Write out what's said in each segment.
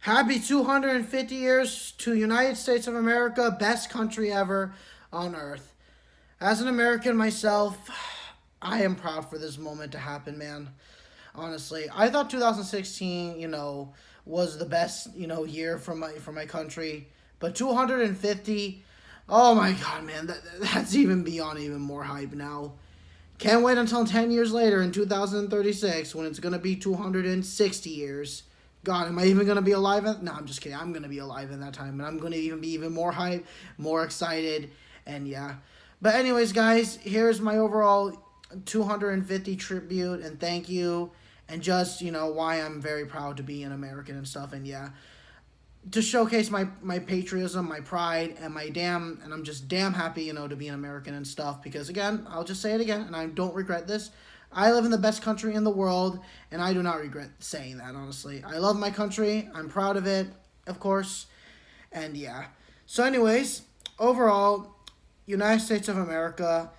Happy 250 years to United States of America, best country ever on earth. As an American myself, I am proud for this moment to happen, man. Honestly, I thought 2016, was the best, year for my country, but 250, oh my god, man, that's even beyond even more hype now. Can't wait until 10 years later in 2036 when it's going to be 260 years. God, am I even going to be alive? No, I'm just kidding. I'm going to be alive in that time. And I'm going to even be even more hyped, more excited. And yeah. But anyways, guys, here's my overall 250 tribute and thank you. And just, why I'm very proud to be an American and stuff. And yeah, to showcase my patriotism, my pride, and and I'm just damn happy, to be an American and stuff. Because again, I'll just say it again, and I don't regret this. I live in the best country in the world, and I do not regret saying that, honestly. I love my country. I'm proud of it, of course. And yeah. So, anyways, overall, United States of America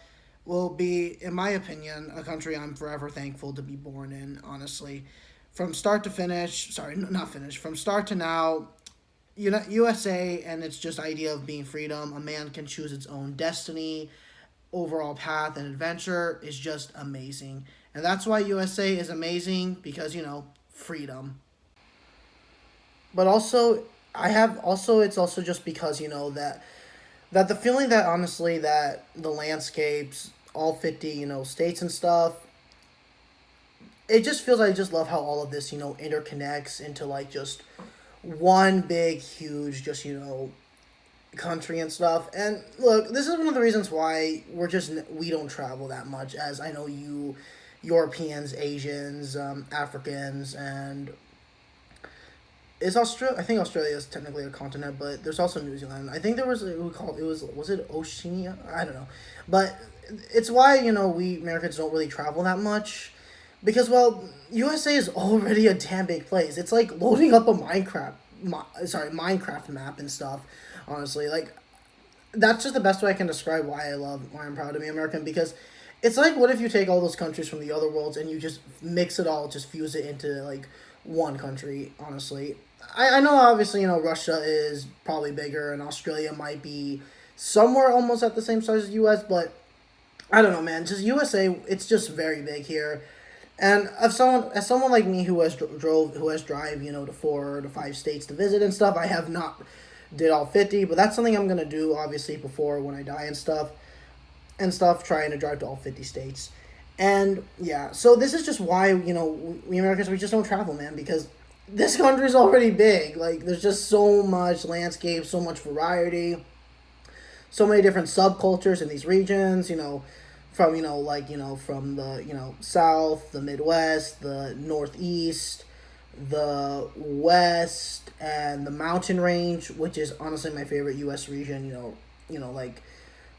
will be, in my opinion, a country I'm forever thankful to be born in, honestly. From start to finish, sorry, not finish, from start to now, USA and its just idea of being freedom, a man can choose its own destiny, overall path and adventure is just amazing. And that's why USA is amazing because, freedom. But also it's also just because, that the feeling that honestly that the landscapes, all 50, states and stuff, it just feels like I just love how all of this, interconnects into like just one big huge just country and stuff. And look, this is one of the reasons why we don't travel that much, as I know you Europeans, Asians, Africans, and is Australia, I think Australia is technically a continent, but there's also New Zealand. I think there was was it Oceania, I don't know. But it's why we Americans don't really travel that much, because well, USA is already a damn big place. It's like loading up a Minecraft map and stuff. Honestly, like that's just the best way I can describe why I'm proud to be American, because it's like, what if you take all those countries from the other worlds and you just mix it all, just fuse it into like one country. Honestly, I know obviously Russia is probably bigger and Australia might be somewhere almost at the same size as U.S., but I don't know, man. Just USA, it's just very big here. And as someone like me who has drive, to 4 to 5 states to visit and stuff, I have not did all 50, but that's something I'm gonna do obviously before when I die and stuff, trying to drive to all 50 states. And yeah, so this is just why we Americans, we just don't travel, man, because this country's already big. Like there's just so much landscape, so much variety, so many different subcultures in these regions. From from the south, the Midwest, the Northeast, the West, and the Mountain Range, which is honestly my favorite U.S. region. Like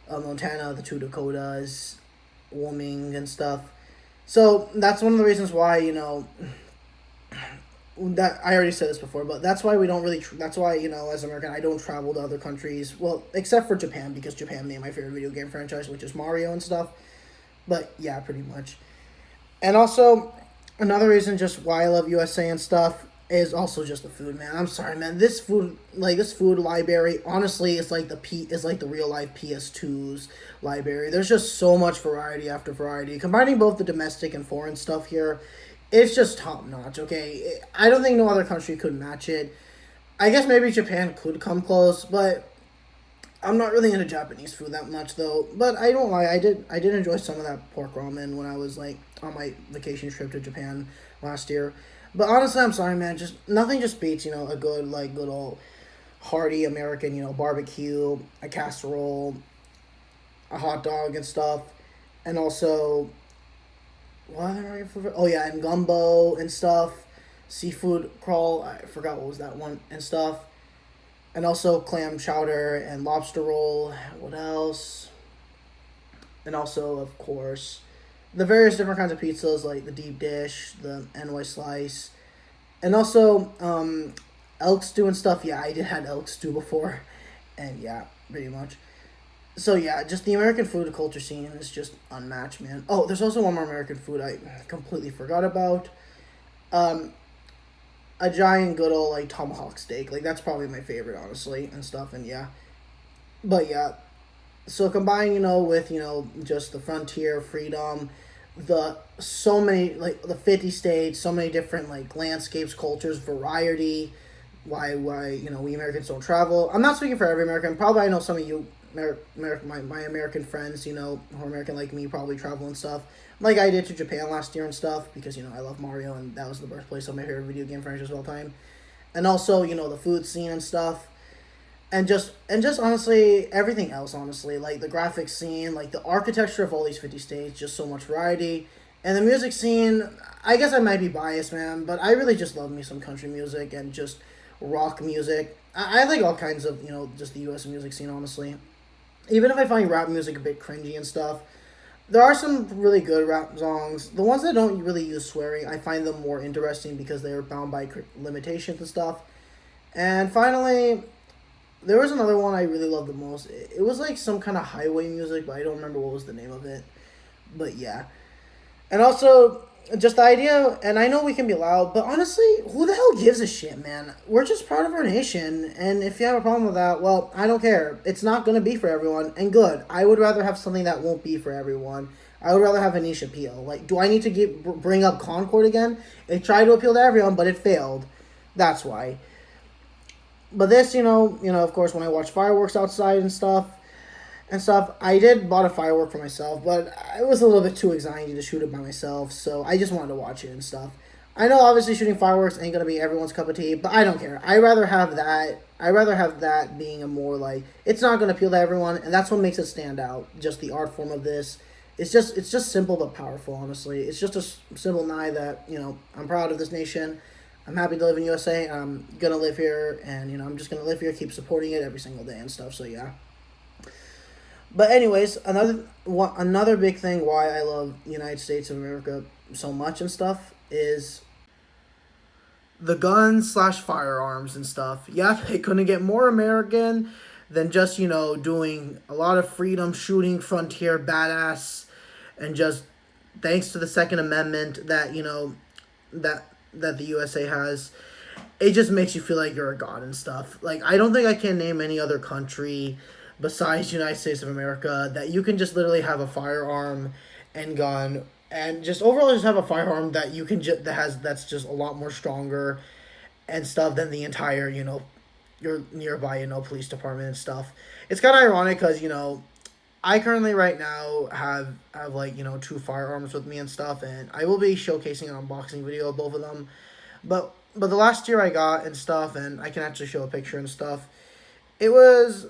Montana, the two Dakotas, Wyoming, and stuff. So that's one of the reasons why that I already said this before, but that's why we don't really. That's why as an American, I don't travel to other countries. Well, except for Japan, because Japan made my favorite video game franchise, which is Mario and stuff. But yeah, pretty much. And also, another reason just why I love USA and stuff is also just the food, man. I'm sorry, man. This food library, honestly, is like the real life PS2's library. There's just so much variety after variety. Combining both the domestic and foreign stuff here, it's just top notch. Okay, I don't think no other country could match it. I guess maybe Japan could come close, but I'm not really into Japanese food that much though. But I don't lie, I did enjoy some of that pork ramen when I was like on my vacation trip to Japan last year. But honestly, I'm sorry, man. Just nothing just beats a good old hearty American barbecue, a casserole, a hot dog and stuff, and also what other food? Oh yeah, and gumbo and stuff, seafood crawl. I forgot what was that one and stuff, and also clam chowder and lobster roll. What else? And also, of course, the various different kinds of pizzas like the deep dish, the NY slice, and also elk stew and stuff. Yeah, I did had elk stew before, and yeah, pretty much. So yeah, just the American food culture scene is just unmatched, man. Oh, there's also one more American food I completely forgot about. Um, a giant good old like tomahawk steak. Like that's probably my favorite, honestly, and stuff. And yeah, but yeah. So combined, with just the frontier, freedom, the so many like the 50 states, so many different like landscapes, cultures, variety. Why we Americans don't travel. I'm not speaking for every American. Probably I know some of you my American friends, who are American like me, probably travel and stuff. Like I did to Japan last year and stuff because I love Mario and that was the birthplace of my favorite video game franchise of all time. And also the food scene and stuff. And just honestly everything else, honestly, like the graphics scene, like the architecture of all these 50 states, just so much variety. And the music scene, I guess I might be biased, man, but I really just love me some country music and just rock music. I like all kinds of just the US music scene, honestly. Even if I find rap music a bit cringy and stuff, there are some really good rap songs. The ones that don't really use swearing, I find them more interesting because they are bound by limitations and stuff. And finally, there was another one I really loved the most. It was like some kind of highway music, but I don't remember what was the name of it. But yeah. And also, just the idea, and I know we can be loud, but honestly, who the hell gives a shit, man? We're just proud of our nation, and if you have a problem with that, well, I don't care. It's not going to be for everyone, and good. I would rather have something that won't be for everyone. I would rather have a niche appeal. Like, do I need to bring up Concord again? It tried to appeal to everyone, but it failed. That's why. But this, of course, when I watch fireworks outside and stuff, I did bought a firework for myself, but it was a little bit too anxiety to shoot it by myself, so I just wanted to watch it and stuff. I know obviously shooting fireworks ain't gonna be everyone's cup of tea, but I don't care. I'd rather have that being a more like it's not gonna appeal to everyone, and that's what makes it stand out. Just the art form of this. It's just simple but powerful, honestly. It's just a simple nigh that, I'm proud of this nation. I'm happy to live in USA. I'm gonna live here, and I'm just gonna live here, keep supporting it every single day and stuff. So yeah. But anyways, another big thing why I love the United States of America so much and stuff is the guns/firearms and stuff. Yeah, they couldn't get more American than just doing a lot of freedom, shooting, frontier, badass, and just thanks to the Second Amendment that that the USA has. It just makes you feel like you're a god and stuff. Like I don't think I can name any other country besides United States of America that you can just literally have a firearm and gun and just overall just have a firearm that you can that's just a lot more stronger and stuff than the entire your nearby police department and stuff. It's kind of ironic because I currently right now have like 2 firearms with me and stuff, and I will be showcasing an unboxing video of both of them. But the last year I got and stuff, and I can actually show a picture and stuff. It was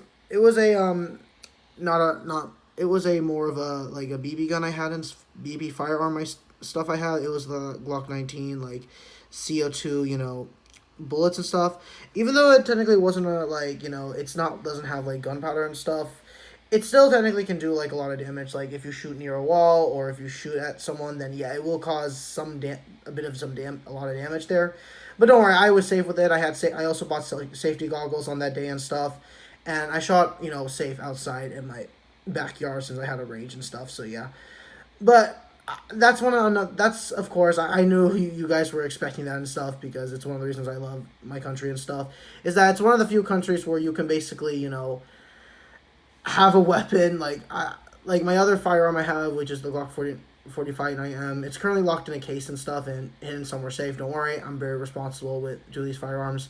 a it was a more of a like a BB gun I had and BB firearm stuff I had. It was the Glock 19 like CO2 bullets and stuff. Even though it technically wasn't a like it's not doesn't have like gunpowder and stuff. It still technically can do like a lot of damage. Like if you shoot near a wall or if you shoot at someone, then yeah, it will cause a lot of damage there. But don't worry, I was safe with it. I also bought safety goggles on that day and stuff. And I shot, safe outside in my backyard since I had a range and stuff. So yeah, but that's of course I knew you guys were expecting that and stuff because it's one of the reasons I love my country and stuff. Is that it's one of the few countries where you can basically have a weapon like my other firearm I have, which is the Glock 45 9M. It's currently locked in a case and stuff and hidden somewhere safe. Don't worry, I'm very responsible with these firearms.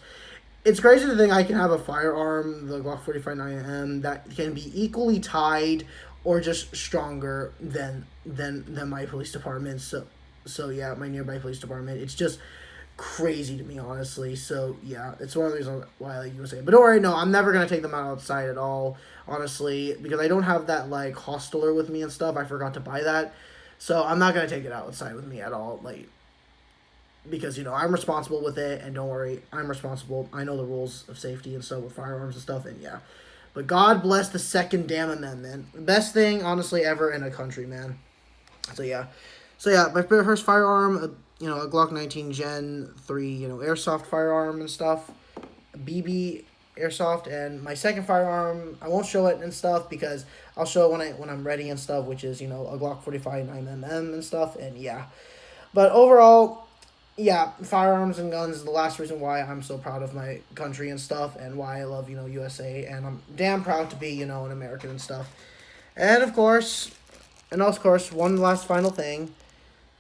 It's crazy to think I can have a firearm, the Glock 45 9M, that can be equally tied or just stronger than my police department. So yeah, my nearby police department. It's just crazy to me, honestly. So yeah, it's one of the reasons why I like USA. But don't worry, no, I'm never gonna take them outside at all, honestly, because I don't have that like hosteler with me and stuff. I forgot to buy that, so I'm not gonna take it outside with me at all, like. Because, I'm responsible with it, and don't worry, I'm responsible. I know the rules of safety and stuff with firearms and stuff, and yeah. But God bless the Second Damn Amendment. Best thing, honestly, ever in a country, man. So, yeah. My first firearm, a Glock 19 Gen 3, airsoft firearm and stuff. A BB airsoft, and my second firearm, I won't show it and stuff, because I'll show it when I'm ready and stuff, which is, a Glock 45 9mm and stuff, and yeah. But overall, yeah, firearms and guns is the last reason why I'm so proud of my country and stuff, and why I love, USA, and I'm damn proud to be, an American and stuff. And of course, one last final thing,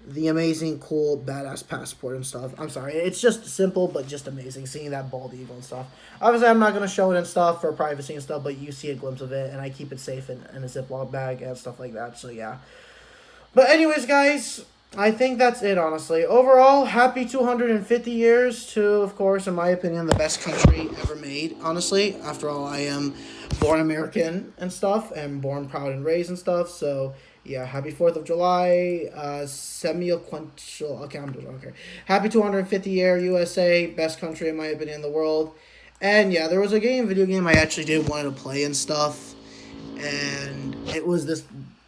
the amazing, cool, badass passport and stuff. I'm sorry, it's just simple, but just amazing, seeing that bald eagle and stuff. Obviously, I'm not going to show it and stuff for privacy and stuff, but you see a glimpse of it, and I keep it safe in a Ziploc bag and stuff like that, so yeah. But anyways, guys, I think that's it, honestly. Overall, happy 250 years to, of course, in my opinion, the best country ever made, honestly. After all, I am born American and stuff, and born proud and raised and stuff, so yeah, happy 4th of July, semi-sequential, okay, I'm doing okay. Happy 250 year USA, best country in my opinion in the world. And yeah, there was a video game I actually did want to play and stuff, and it was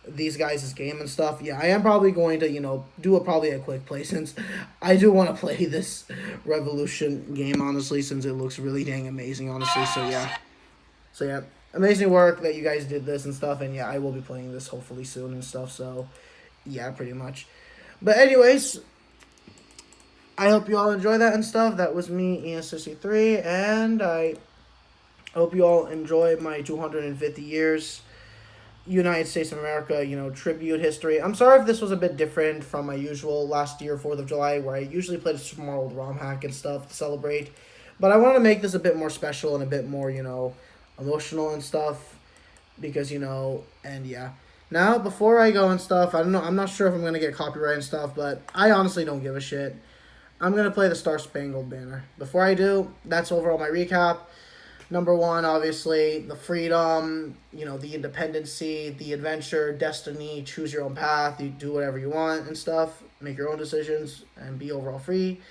these guys' game and stuff. Yeah, I am probably going to, do probably a quick play, since I do want to play this Revolution game, honestly, since it looks really dang amazing, honestly, so yeah. Amazing work that you guys did this and stuff, and yeah, I will be playing this hopefully soon and stuff, so yeah, pretty much. But anyways, I hope you all enjoy that and stuff. That was me, Ian63, and I hope you all enjoy my 250 years United States of America, tribute history. I'm sorry if this was a bit different from my usual last year, 4th of July, where I usually played a Super Mario World ROM hack and stuff to celebrate, but I want to make this a bit more special and a bit more, emotional and stuff, because and yeah. Now, before I go and stuff, I don't know, I'm not sure if I'm gonna get copyright and stuff, but I honestly don't give a shit. I'm gonna play the Star Spangled Banner. Before I do, that's overall my recap. Number one, obviously, the freedom, the independency, the adventure, destiny, choose your own path, you do whatever you want and stuff, make your own decisions, and be overall free.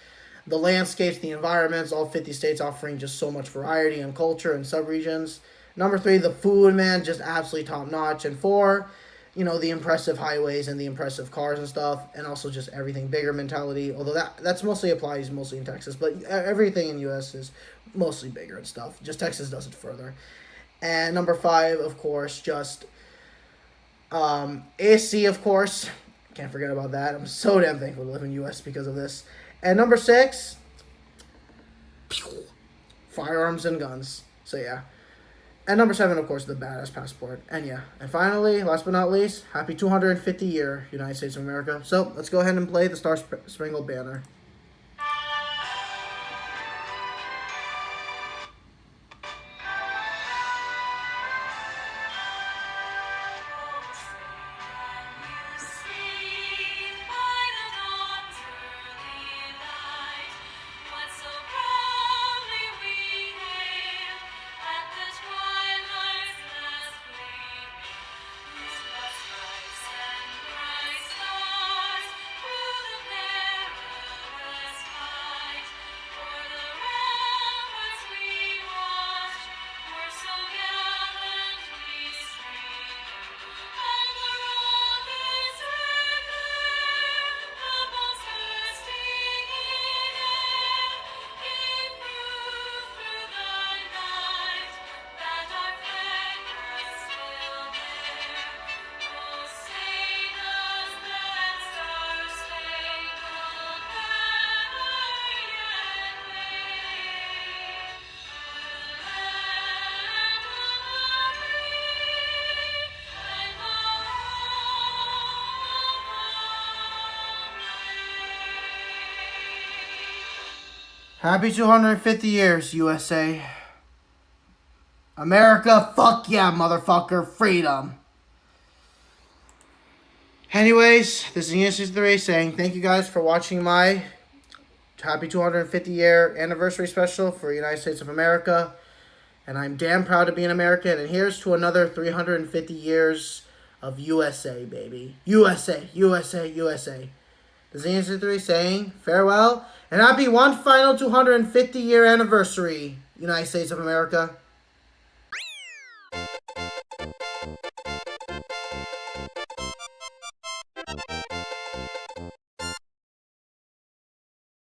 The landscapes, the environments, all 50 states offering just so much variety and culture and subregions. Number three, the food, man, just absolutely top-notch. And four, the impressive highways and the impressive cars and stuff, and also just everything bigger mentality, although that's mostly applies mostly in Texas, but everything in U.S. is mostly bigger and stuff. Just Texas does it further. And number five, of course, just ASC, of course. Can't forget about that. I'm so damn thankful to live in U.S. because of this. And number six, firearms and guns. So yeah. And number seven, of course, the badass passport. And yeah. And finally, last but not least, happy 250 year United States of America. So let's go ahead and play the Star Spangled Banner. Happy 250 years, USA. America, fuck yeah, motherfucker, freedom. Anyways, this is Ian63 saying thank you guys for watching my happy 250 year anniversary special for United States of America. And I'm damn proud to be an American. And here's to another 350 years of USA, baby. USA, USA, USA. This is Ian63 saying farewell. And happy one final 250 year anniversary, United States of America.